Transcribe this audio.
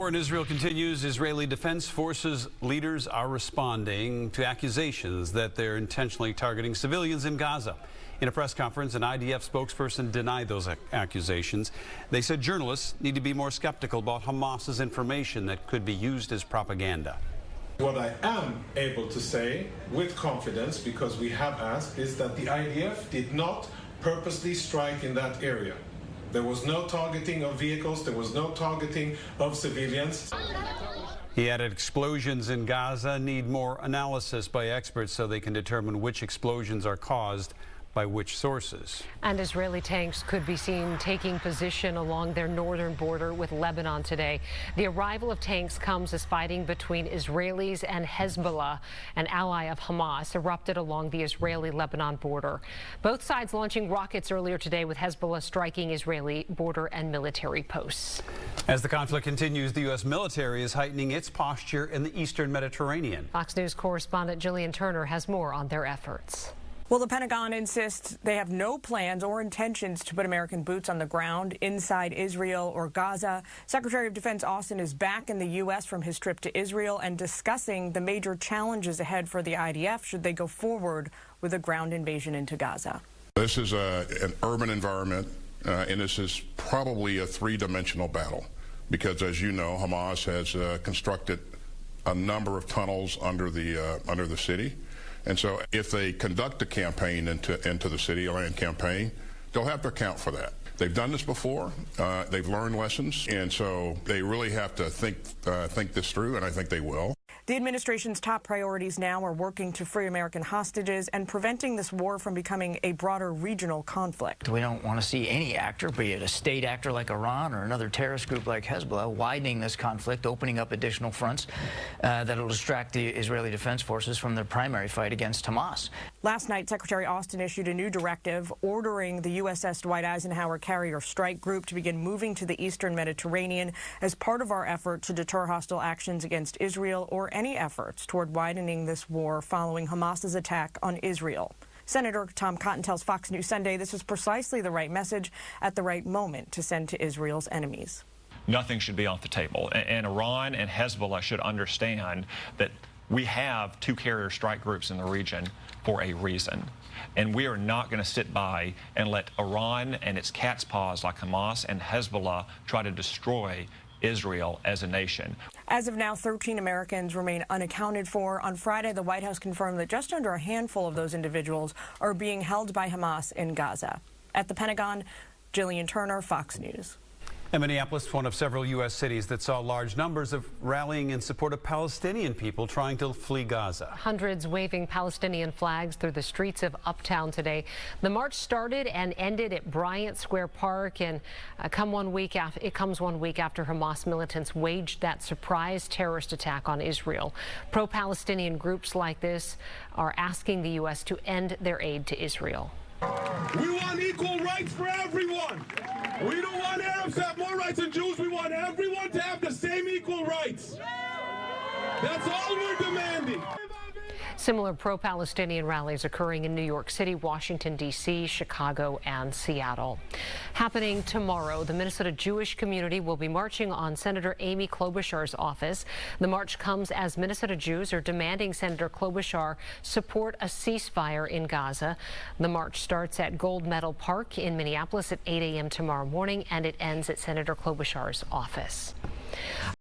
War in Israel continues. Israeli Defense Forces leaders are responding to accusations that they're intentionally targeting civilians in Gaza. In a press conference, an IDF spokesperson denied those accusations. They said journalists need to be more skeptical about Hamas's information that could be used as propaganda. What I am able to say with confidence, because we have asked, is that the IDF did not purposely strike in that area. There was no targeting of vehicles. There was no targeting of civilians. He added explosions in Gaza need more analysis by experts so they can determine which explosions are caused by which sources. And Israeli tanks could be seen taking position along their northern border with Lebanon today. The arrival of tanks comes as fighting between Israelis and Hezbollah, an ally of Hamas, erupted along the Israeli-Lebanon border. Both sides launching rockets earlier today, with Hezbollah striking Israeli border and military posts. As the conflict continues, the U.S. military is heightening its posture in the eastern Mediterranean. Fox News correspondent Jillian Turner has more on their efforts. Well, the Pentagon insists they have no plans or intentions to put American boots on the ground inside Israel or Gaza. Secretary of Defense Austin is back in the U.S. from his trip to Israel and discussing the major challenges ahead for the IDF should they go forward with a ground invasion into Gaza. This is an urban environment, and this is probably a three-dimensional battle because, as you know, Hamas has constructed a number of tunnels under the city. And so if they conduct a campaign into the city, a land campaign, they'll have to account for that. They've done this before. They've learned lessons. And so they really have to think this through, and I think they will. The administration's top priorities now are working to free American hostages and preventing this war from becoming a broader regional conflict. We don't want to see any actor, be it a state actor like Iran or another terrorist group like Hezbollah, widening this conflict, opening up additional fronts that will distract the Israeli Defense Forces from their primary fight against Hamas. Last night, Secretary Austin issued a new directive ordering the USS Dwight Eisenhower Carrier Strike Group to begin moving to the eastern Mediterranean as part of our effort to deter hostile actions against Israel or any efforts toward widening this war following Hamas's attack on Israel. Senator Tom Cotton tells Fox News Sunday this is precisely the right message at the right moment to send to Israel's enemies. Nothing should be off the table, and Iran and Hezbollah should understand that we have two carrier strike groups in the region for a reason. And we are not going to sit by and let Iran and its cat's paws like Hamas and Hezbollah try to destroy Israel as a nation. As of now, 13 Americans remain unaccounted for. On Friday, the White House confirmed that just under a handful of those individuals are being held by Hamas in Gaza. At the Pentagon, Jillian Turner, Fox News. And Minneapolis, one of several U.S. cities that saw large numbers of rallying in support of Palestinian people trying to flee Gaza. Hundreds waving Palestinian flags through the streets of Uptown today. The march started and ended at Bryant Square Park, and it comes 1 week after Hamas militants waged that surprise terrorist attack on Israel. Pro-Palestinian groups like this are asking the U.S. to end their aid to Israel. We want equal rights for everyone. We don't want Arabs to have more rights than Jews. We want everyone to have the same equal rights. That's all we're demanding. Similar pro-Palestinian rallies occurring in New York City, Washington, D.C., Chicago, and Seattle. Happening tomorrow, the Minnesota Jewish community will be marching on Senator Amy Klobuchar's office. The march comes as Minnesota Jews are demanding Senator Klobuchar support a ceasefire in Gaza. The march starts at Gold Medal Park in Minneapolis at 8 a.m. tomorrow morning, and it ends at Senator Klobuchar's office.